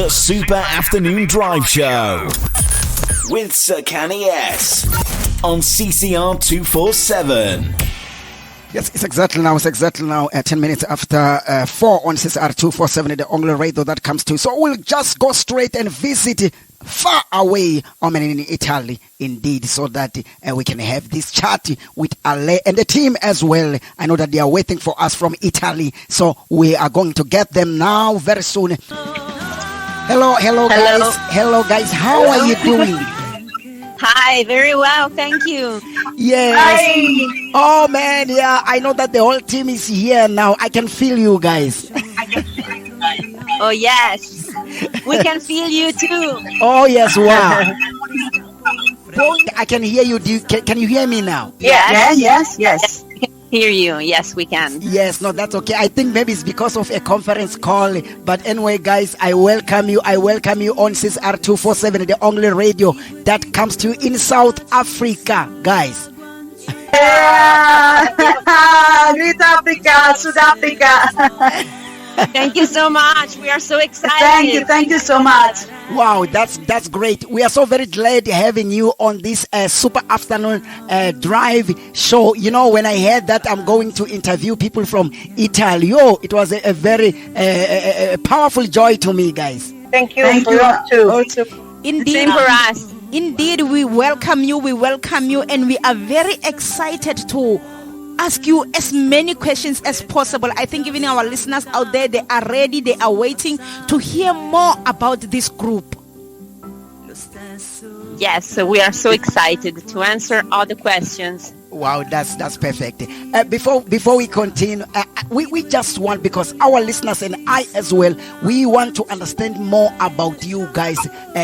The Super Afternoon Drive Show with Sir Canny S on CCR 247. Yes, it's exactly now 10 minutes after 4 on CCR 247, the only radio that comes to. So we'll just go straight and visit far away, in Italy, indeed, so that we can have this chat with Alea and the team as well. I know that they are waiting for us from Italy, so we are going to get them now very soon. Hello guys. Hello guys, how are you doing? Hi, very well, thank you. Yes. Hi. Oh man, yeah, I know that the whole team is here now. I can feel you guys. Oh yes, we can feel you too. Oh yes, wow. I can hear you. Can you hear me now? Yes. We can hear you. Yes, we can. Yes, no, that's okay. I think maybe it's because of a conference call. But anyway, guys, I welcome you on CCR 247, the only radio that comes to you in South Africa, guys. Yeah. Great Africa, South Africa. Thank you so much. We are so excited. Thank you so much. Wow, that's great. We are so very glad having you on this super afternoon drive show. You know, when I heard that I'm going to interview people from Italy, it was a very powerful joy to me, guys. Thank you too. Indeed, same for us. Indeed, we welcome you, and we are very excited to ask you as many questions as possible. I think even our listeners out there, they are ready, they are waiting to hear more about this group. Yes, so we are so excited to answer all the questions. Wow, that's perfect. Before we continue, we just want, because our listeners and I as well, we want to understand more about you guys,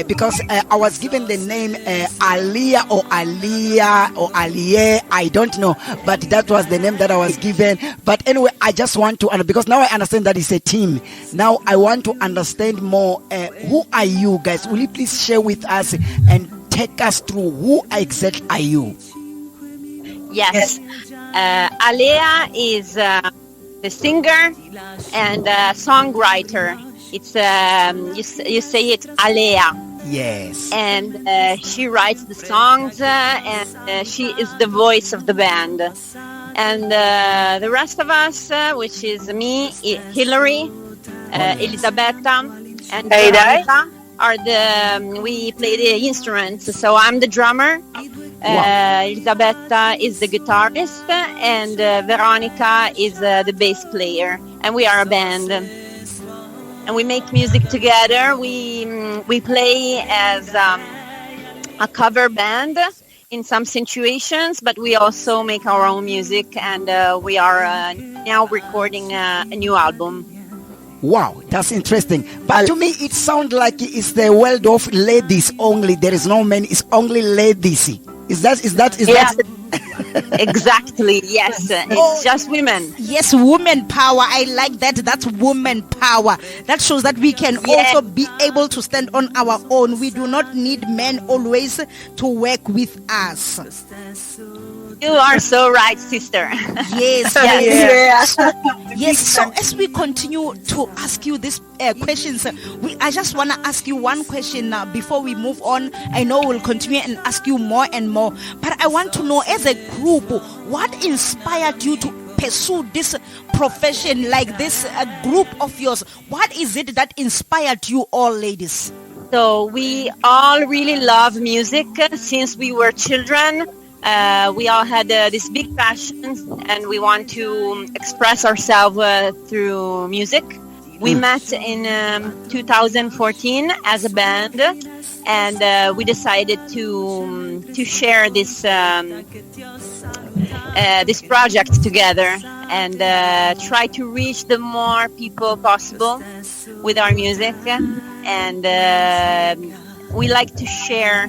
because I was given the name Alea or Alea, I don't know, but that was the name that I was given. But anyway, I just want to, because now I understand that it's a team. Now I want to understand more. Who are you guys? Will you please share with us and take us through who exactly are you? Yes. Alea is the singer and songwriter. It's you say it Alea. Yes. And she writes the songs and she is the voice of the band. And the rest of us, which is me, Hillary, Elisabetta, and Veronica, we play the instruments. So I'm the drummer. Elisabetta is the guitarist, and Veronica is the bass player, and we are a band, and we make music together. We play as a cover band in some situations, but we also make our own music, and we are now recording a new album. Wow, that's interesting. But to me, it sounds like it's the world of ladies only. There is no men; it's only ladies. Is that? Exactly, yes. It's just women. Yes, woman power. I like that. That's woman power. That shows that we can also be able to stand on our own. We do not need men always to work with us. You are so right, sister. Yes. Yes. So as we continue to ask you these questions, I just want to ask you one question before we move on. I know we'll continue and ask you more and more, but I want to know, as a group, what inspired you to pursue this profession like this group of yours? What is it that inspired you all, ladies? So we all really love music since we were children. We all had this big passion, and we want to express ourselves through music. We met in 2014 as a band, and we decided to share this this project together and try to reach the more people possible with our music. And we like to share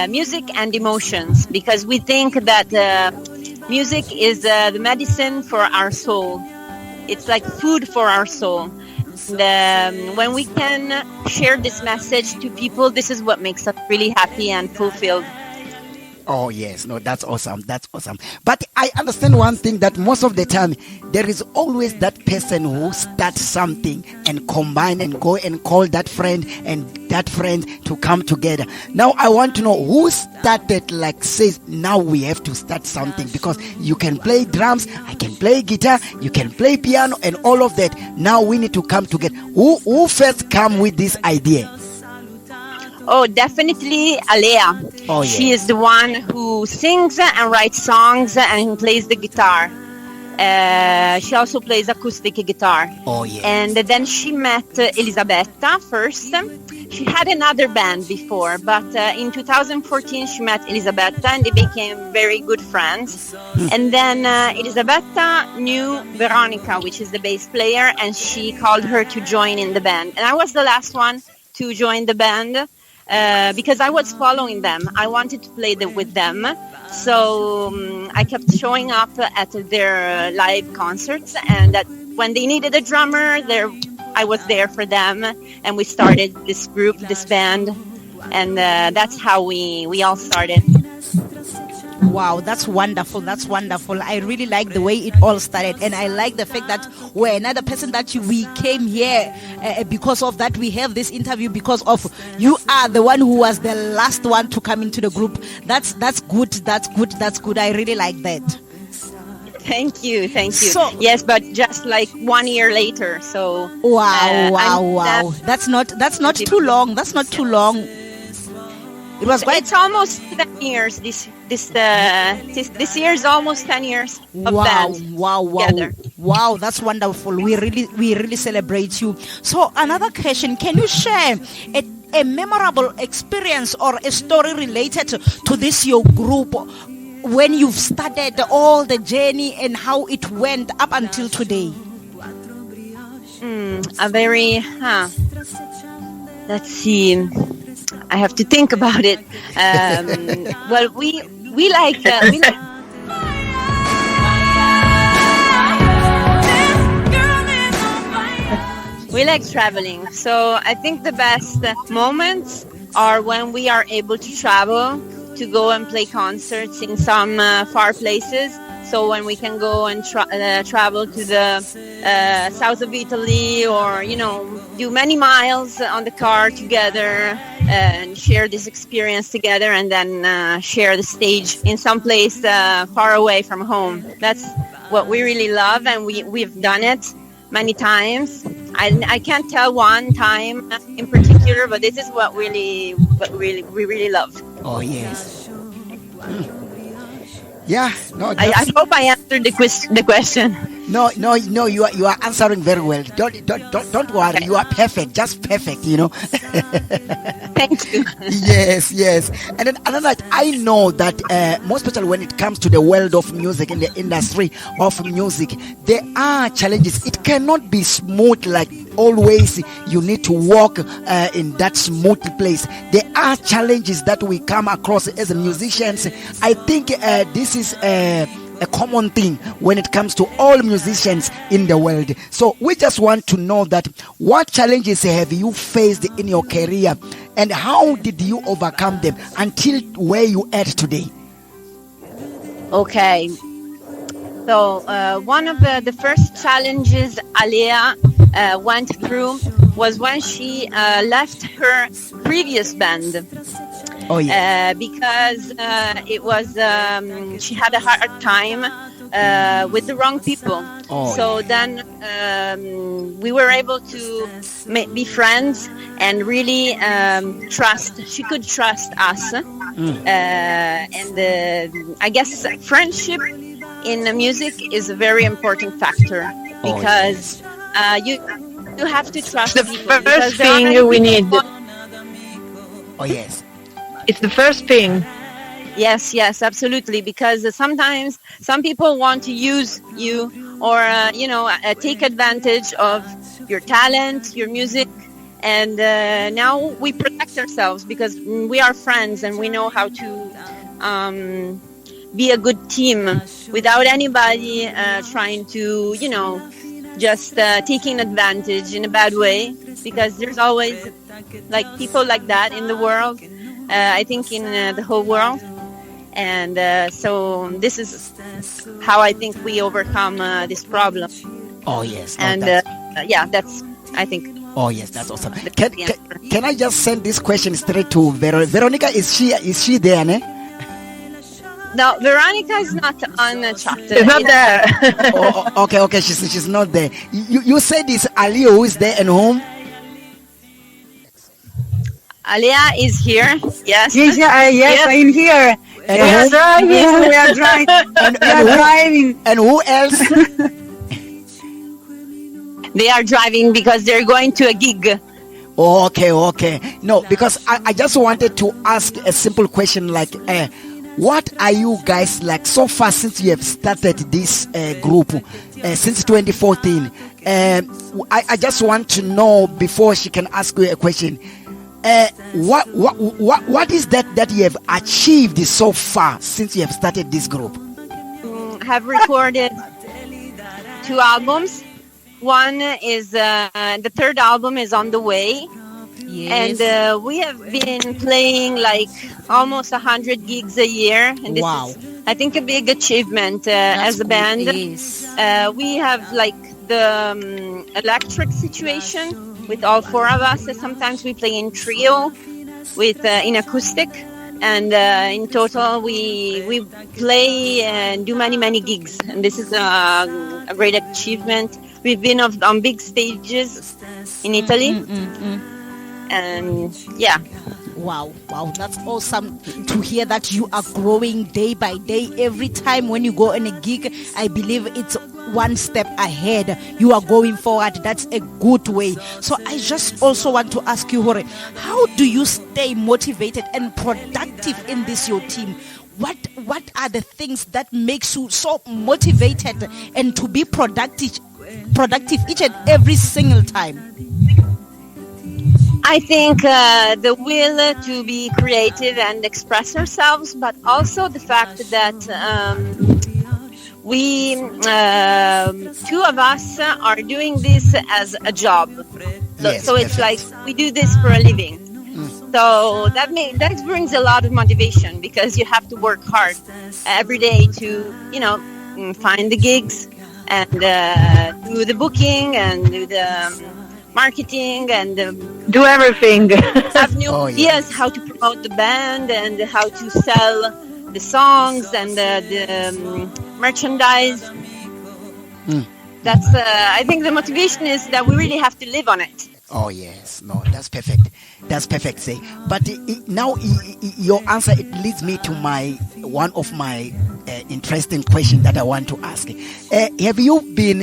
music and emotions, because we think that music is the medicine for our soul. It's like food for our soul. And, when we can share this message to people, this is what makes us really happy and fulfilled. Oh yes, no, that's awesome. That's awesome. But I understand one thing, that most of the time there is always that person who starts something and combine and go and call that friend and that friend to come together. Now I want to know who started, like says now we have to start something, because you can play drums, I can play guitar, you can play piano and all of that. Now we need to come together. Who first come with this idea? Oh, definitely Alea. Oh, yeah. She is the one who sings and writes songs and plays the guitar. She also plays acoustic guitar. Oh, yeah. And then she met Elisabetta first. She had another band before, but in 2014 she met Elisabetta and they became very good friends. And then Elisabetta knew Veronica, which is the bass player, and she called her to join in the band. And I was the last one to join the band. Because I was following them. I wanted to play with them. So I kept showing up at their live concerts, and that when they needed a drummer, I was there for them, and we started this group, this band, and that's how we all started. Wow, that's wonderful. That's wonderful. I really like the way it all started. And I like the fact that we're another person that we came here because of that. We have this interview because of you are the one who was the last one to come into the group. That's good. That's good. That's good. I really like that. Thank you. So, yes, but just like 1 year later. So wow. That's not too long. That's not too long. It was quite. It's almost 10 years. This year is almost 10 years of band. Wow, that's wonderful. We really celebrate you. So another question, can you share a memorable experience or a story related to this your group when you've started all the journey and how it went up until today? Let's see. I have to think about it. Well, we like we like traveling. So I think the best moments are when we are able to travel, to go and play concerts in some far places. So when we can go and travel to the south of Italy, or do many miles on the car together and share this experience together, and then share the stage in some place far away from home. That's what we really love, and we've done it many times. I can't tell one time in particular, but this is what we really love. Oh yes. Yeah, no. I hope I answered the question. No. You are answering very well. Don't worry. You are perfect. Just perfect. Thank you. Yes. And then another, I know that most especially when it comes to the world of music and the industry of music, there are challenges. It cannot be smooth like always. You need to walk in that smooth place. There are challenges that we come across as musicians. I think this is a common thing when it comes to all musicians in the world. So we just want to know that what challenges have you faced in your career, and how did you overcome them until where you are today? Okay. So one of the first challenges Alea went through was when she left her previous band. Oh yeah. Because it was she had a hard time with the wrong people. Oh, so then we were able to be friends and really trust. She could trust us, and I guess friendship in music is a very important factor, because you have to trust the people. first thing we need. Oh yes. It's the first thing. Yes, absolutely. Because sometimes some people want to use you, or take advantage of your talent, your music, and now we protect ourselves because we are friends and we know how to be a good team without anybody trying to, just taking advantage in a bad way. Because there's always people like that in the world. I think in the whole world. And so this is how I think we overcome this problem. Oh yes. And that's, I think. Oh yes, that's awesome. Can I just send this question straight to Veronica? Is she there? Ne? No, Veronica is not on the chat. She's not there. Okay. She's not there. You said it's Alea who is there and whom? Alea is here. Yes. Yes, I'm here. And We are driving. And who else? They are driving because they're going to a gig. Okay. No, because I just wanted to ask a simple question like, what are you guys like so far since you have started this group since 2014? I just want to know before she can ask you a question. What is that you have achieved so far since you have started this group? Have recorded 2 albums. One is the third album is on the way. Yes. And we have been playing like almost 100 gigs a year. And this is, I think, a big achievement as a band. We have like the electric situation with all 4 of us. Sometimes we play in trio with in acoustic. And in total, we play and do many gigs. And this is a great achievement. We've been on big stages in Italy. And yeah. Wow, that's awesome to hear that you are growing day by day. Every time when you go on a gig, I believe it's one step ahead. You are going forward. That's a good way. So I just also want to ask you, Hore, how do you stay motivated and productive in this your team? What are the things that makes you so motivated and to be productive each and every single time? I think the will to be creative and express ourselves, but also the fact that we, 2 of us, are doing this as a job. So it's like we do this for a living. So that brings a lot of motivation because you have to work hard every day to, find the gigs and do the booking and do the marketing and do everything. Have new ideas how to promote the band and how to sell the songs and the merchandise. That's I think the motivation is that we really have to live on it. Oh yes, no, that's perfect. Say, but now your answer it leads me to one of my interesting questions that I want to ask. Have you been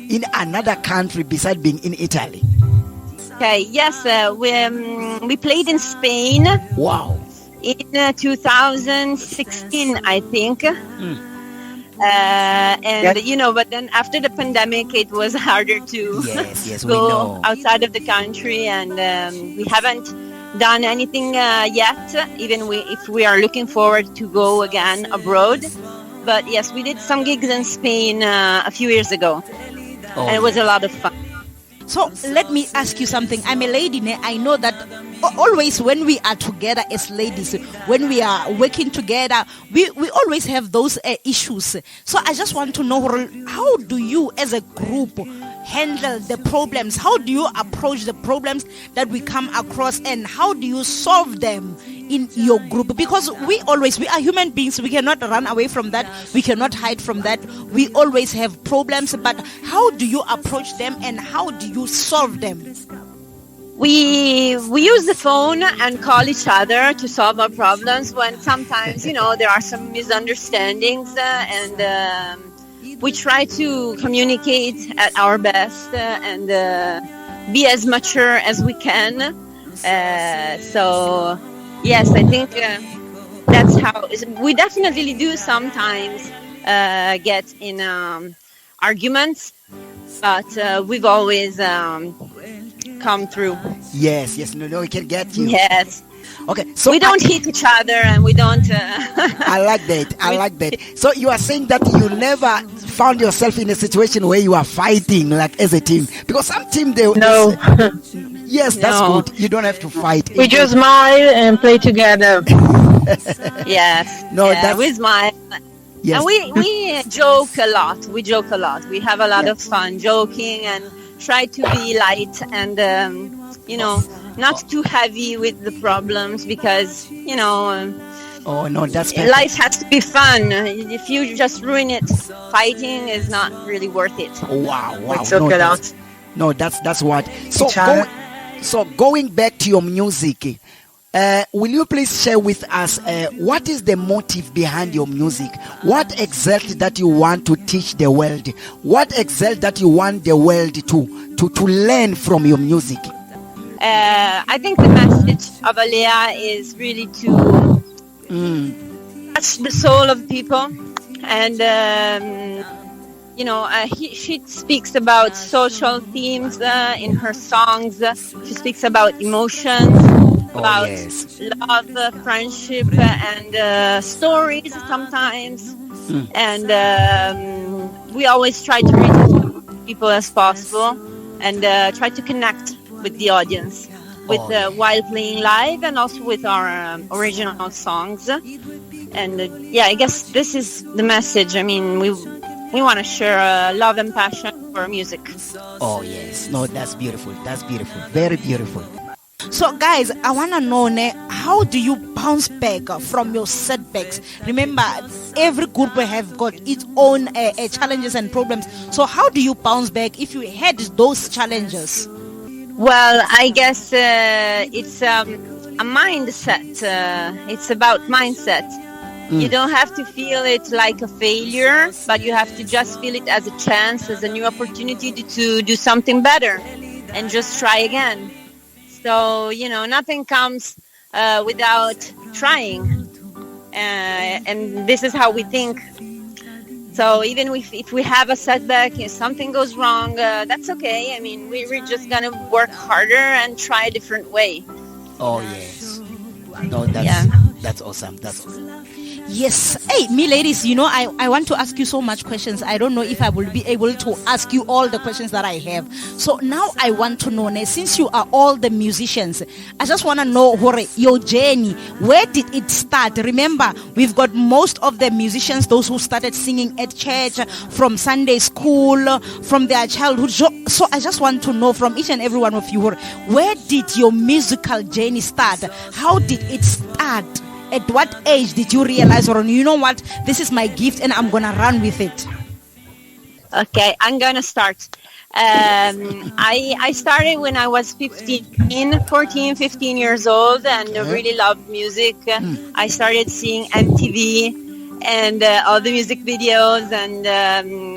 in another country besides being in Italy? Okay, yes, we played in Spain. Wow. In 2016, I think. But then after the pandemic, it was harder to go outside of the country, and we haven't done anything yet, even if we are looking forward to go again abroad. But yes, we did some gigs in Spain a few years ago, and it was a lot of fun. So let me ask you something. I'm a lady. I know that always when we are together as ladies, when we are working together, we always have those issues. So I just want to know, how do you as a group handle the problems? How do you approach the problems that we come across, and how do you solve them in your group? Because we are human beings. We cannot run away from that. We cannot hide from that. We always have problems, but how do you approach them and how do you solve them? We use the phone and call each other to solve our problems when sometimes, there are some misunderstandings and we try to communicate at our best and be as mature as we can. So, yes, I think that's how we definitely do sometimes get in arguments, but we've always come through. Yes, no, we can get you. Yes. Okay, so we don't hit each other and we don't. I like that. So you are saying that you never found yourself in a situation where you are fighting like as a team, because some team they no. Yes, that's good. You don't have to fight. We just smile and play together. Yes. No, yeah, that's- we smile. Yes. And we joke a lot. We joke a lot. We have a lot of fun joking and try to be light and, not too heavy with the problems because, Oh no, that's perfect. life has to be fun. If you just ruin it, fighting is not really worth it. Wow. We joke a lot. No, that's what. So Each other. going back to your music, will you please share with us what is the motive behind your music? What exactly that you want to teach the world? What exactly that you want the world to learn from your music? I think the message of Alea is really to touch the soul of people, and she speaks about social themes in her songs. She speaks about emotions, about yes. love, friendship, and stories sometimes. And we always try to reach as many people as possible and try to connect with the audience while playing live and also with our original songs. And I guess this is the message. I mean, we want to share love and passion for music. Oh yes. No, that's beautiful. That's beautiful. Very beautiful. So guys, I want to know how do you bounce back from your setbacks? Remember, every group will have got its own challenges and problems. So how do you bounce back if you had those challenges? Well, I guess it's a mindset. It's about mindset. You don't have to feel it like a failure, but you have to just feel it as a chance, as a new opportunity to do something better and just try again. So, nothing comes without trying. And this is how we think. So even if we have a setback, if something goes wrong, that's okay. I mean, we're just going to work harder and try a different way. Oh yes. No, that's awesome. That's awesome. Yes. Hey, me ladies, I want to ask you so much questions. I don't know if I will be able to ask you all the questions that I have. So now I want to know, since you are all the musicians, I just want to know your journey. Where did it start? Remember, we've got most of the musicians, those who started singing at church, from Sunday school, from their childhood. So I just want to know from each and every one of you, where did your musical journey start? How did it start? At what age did you realize, or you know what, this is my gift and I'm going to run with it? Okay, I'm going to start. I started when I was 14, 15 years old and really loved music. I started seeing MTV and all the music videos, and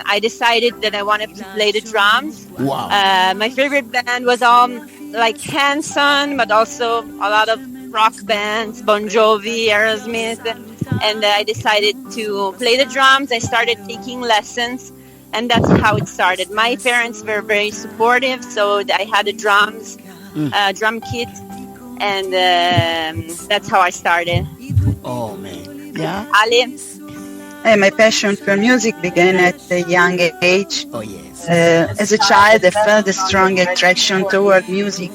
I decided that I wanted to play the drums. Wow. My favorite band was like Hanson, but also a lot of rock bands, Bon Jovi, Aerosmith, and I decided to play the drums. I started taking lessons, and that's how it started. My parents were very supportive, so I had a drum kit, and that's how I started. Oh man. Yeah. Ali? My passion for music began at a young age. Oh yes. As a child, I felt a strong attraction toward music.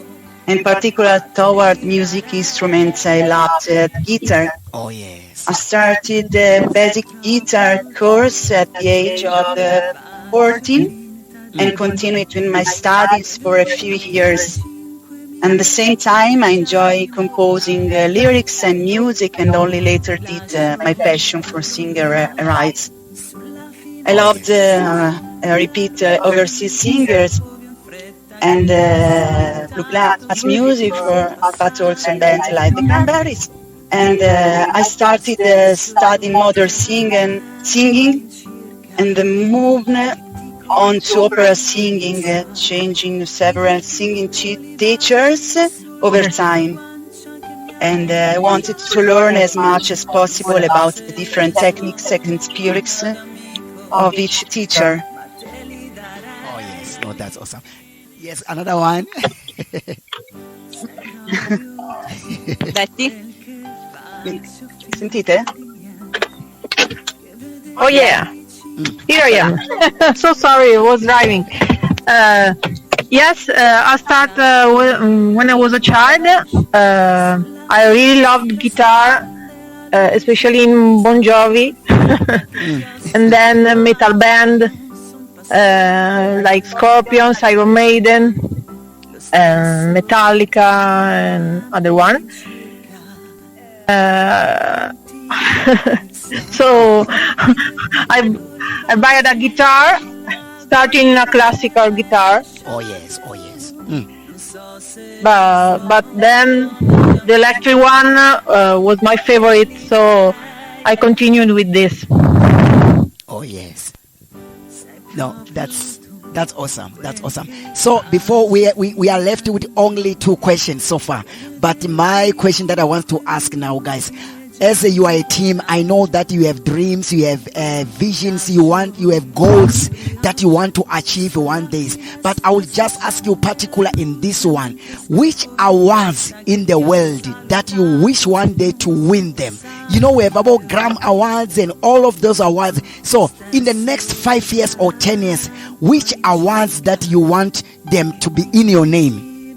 In particular, toward music instruments, I loved guitar. Oh yes. I started the basic guitar course at the age of 14 and continued with my studies for a few years. At the same time, I enjoy composing lyrics and music, and only later did my passion for singer arise. I loved repeat overseas singers and bluegrass music, but also bands like the Cranberries. And I started studying modern singing and moved on to opera singing, changing several singing teachers over time. And I wanted to learn as much as possible about the different techniques and spirits of each teacher. Oh yes. No, that's awesome. Yes, another one. Betty? Sentite? Oh yeah, here I am. So sorry, I was driving. Yes, I started when I was a child. I really loved guitar, especially in Bon Jovi, and then a metal band like Scorpions, Iron Maiden, Metallica, and other one. So I buy a guitar, starting a classical guitar. Oh yes. But then the electric one was my favorite, so I continued with this. Oh yes. No, that's awesome. That's awesome. So before we are left with only 2 questions so far, but my question that I want to ask now, guys, as you are a team, I know that you have dreams, you have visions, you have goals that you want to achieve one day. But I will just ask you particular in this one, which awards in the world that you wish one day to win them? You know, we have about Gram Awards and all of those awards. So in the next 5 years or 10 years, which awards that you want them to be in your name?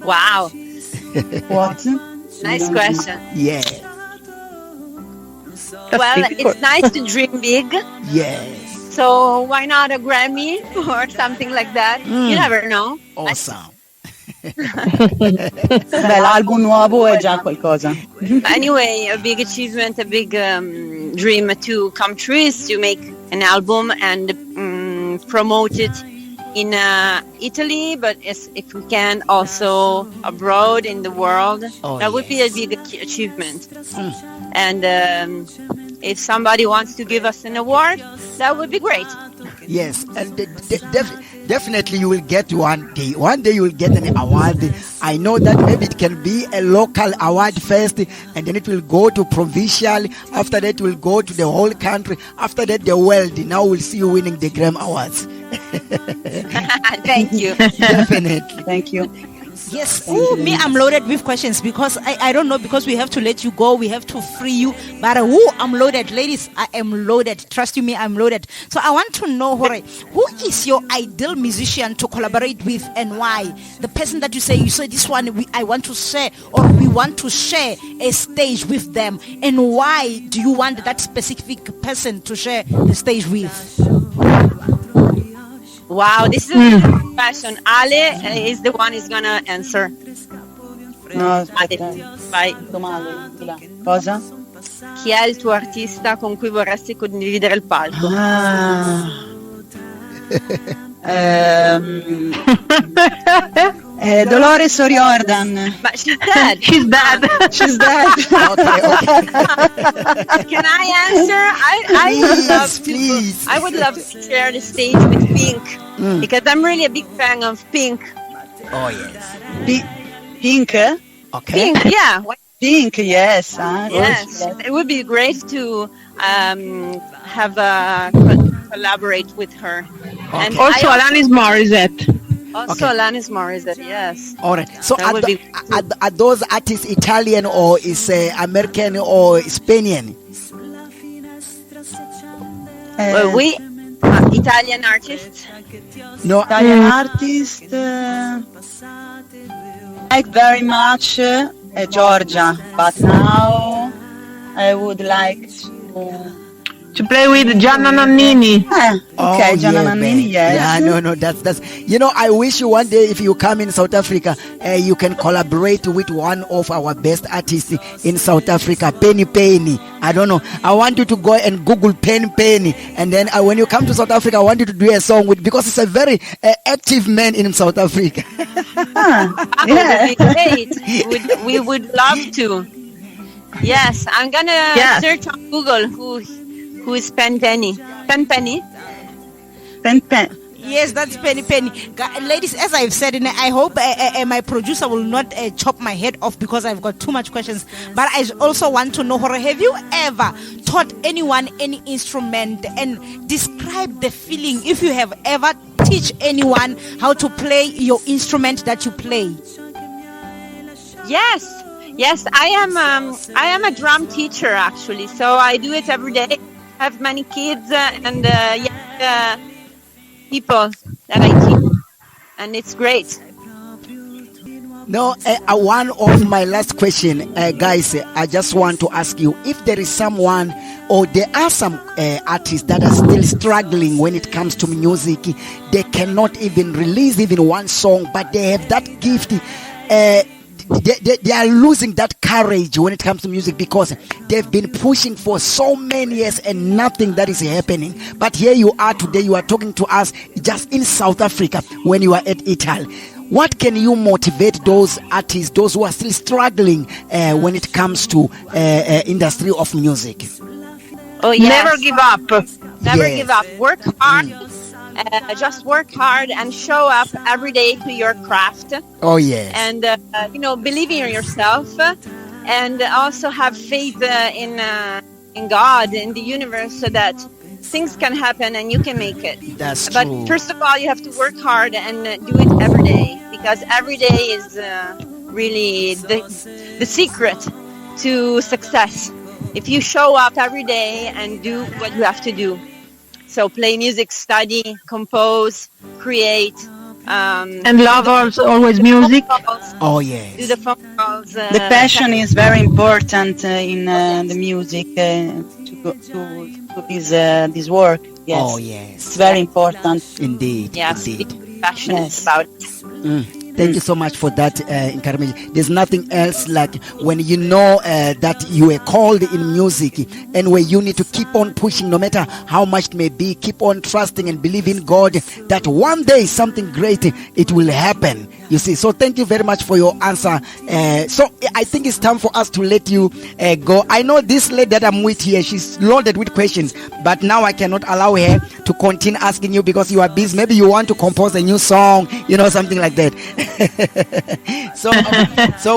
Wow. What? Nice question. Yeah. Well, it's nice to dream big. Yes. So why not a Grammy or something like that? You never know. Awesome. Beh, l'album nuovo è già qualcosa. Anyway, a big achievement, a big dream to come true is to make an album and promote it in Italy, but if we can also abroad in the world. That would be a big achievement. And if somebody wants to give us an award, that would be great. Yes, and definitely you will get one day. One day you will get an award. I know that maybe it can be a local award first, and then it will go to provincial. After that, it will go to the whole country. After that, the world. Now we'll see you winning the Grammy Awards. Thank you. Definitely. Thank you. Yes. Ooh, me, I'm loaded with questions because I don't know, because we have to let you go. We have to free you. But I'm loaded. Ladies, I am loaded. Trust you me, I'm loaded. So I want to know, Hore, who is your ideal musician to collaborate with and why? The person that you say this one, I want to share, or we want to share a stage with them. And why do you want that specific person to share the stage with? Wow, this is a good question. Ale is the one who's gonna answer. No, aspetta. Vai. Domande, di là. Cosa? Chi è il tuo artista con cui vorresti condividere il palco? Dolores O'Riordan. But she's dead. She's dead. She's dead. Can I answer? I would love to share the stage with Pink because I'm really a big fan of Pink. Oh yes. Pink? Okay. Pink, yeah. Pink, yes. Yes, it would be great to have collaborate with her. Okay. And Also, Alanis Morissette. Also, Alanis Morissette, yes. All right. So That are those artists Italian or is American or Spanish? We Italian artists. No. Italian artist. Like very much Georgia, but now I would like To play with Gianna Nannini. Okay, Gianna Nannini, yes. Yeah, no, that's. You know, I wish you one day if you come in South Africa, you can collaborate with one of our best artists in South Africa, Penny. I don't know. I want you to go and Google Penny, and then when you come to South Africa, I want you to do a song with, because he's a very active man in South Africa. Yeah, great. We would love to. Yes, I'm gonna search on Google who is Penny. Penny. Yes, that's Penny. Ladies, as I've said, and I hope my producer will not chop my head off because I've got too much questions. But I also want to know, have you ever taught anyone any instrument, and describe the feeling if you have ever teach anyone how to play your instrument that you play? Yes, I am a drum teacher actually, so I do it every day. I have many kids and young people that I teach, and it's great. No, one of my last question, guys, I just want to ask you if there is someone or there are some artists that are still struggling when it comes to music. They cannot even release even one song, but they have that gift. They are losing that courage when it comes to music because they've been pushing for so many years and nothing that is happening. But here you are today, you are talking to us just in South Africa when you are at Italy. What can you motivate those artists, those who are still struggling when it comes to industry of music? Oh, yes. Never give up. Never Yes. give up. Work hard. Just work hard and show up every day to your craft. Oh, yes. And believe in yourself, and also have faith in God, in the universe, so that things can happen and you can make it. That's But true. first of all, you have to work hard and do it every day, because every day is really the secret to success. If you show up every day and do what you have to do. So play music, study, compose, create. And love always music. Oh, Do yes. the phone calls. The passion is very important in the music to this work. Yes. Oh, It's yes. very important. Indeed. Yes, Indeed. be passionate Yes. about it. Thank you so much for that encouragement. There's nothing else like when you know that you are called in music and where you need to keep on pushing no matter how much it may be. Keep on trusting and believe in God that one day something great it will happen. You see, so thank you very much for your answer. So I think it's time for us to let you go. I know this lady that I'm with here, she's loaded with questions, but now I cannot allow her to continue asking you because you are busy. Maybe you want to compose a new song, something like that. so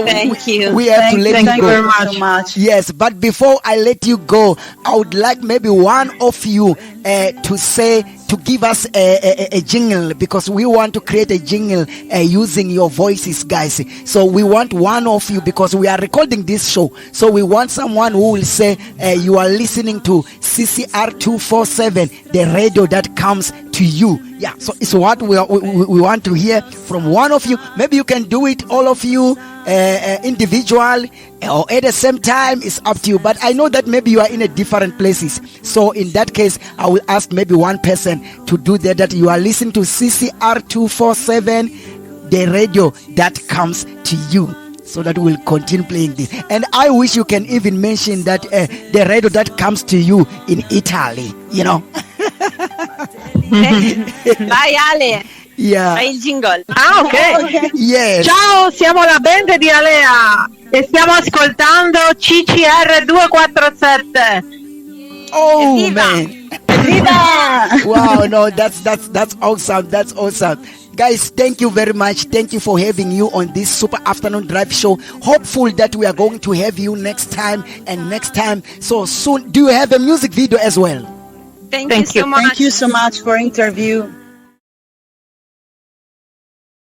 Thank you. we have to let Thank you you go. very much. Yes, but before I let you go, I would like maybe one of you to give us a jingle, because we want to create a jingle using your voices, guys. So we want one of you, because we are recording this show. So we want someone who will say you are listening to CCR 247, the radio that comes to you. Yeah, so it's what we want to hear from one of you. Maybe you can do it, all of you, individual or at the same time. It's up to you, but I know that maybe you are in a different places. So in that case, I will ask maybe one person to do that you are listening to CCR 247, the radio that comes to you, so that we'll continue playing this. And I wish you can even mention that the radio that comes to you in Italy, Vai Ale, Yeah. fai il jingle. Ah, ok. Yes. Ciao, siamo la band di Alea e stiamo ascoltando CCR 247. Oh, Evviva! man. Viva! Wow, no, that's awesome. That's awesome. Guys, thank you very much. Thank you for having you on this super afternoon drive show. Hopeful that we are going to have you next time and next time so soon. Do you have a music video as well? Thank you so much. Thank you so much for interview.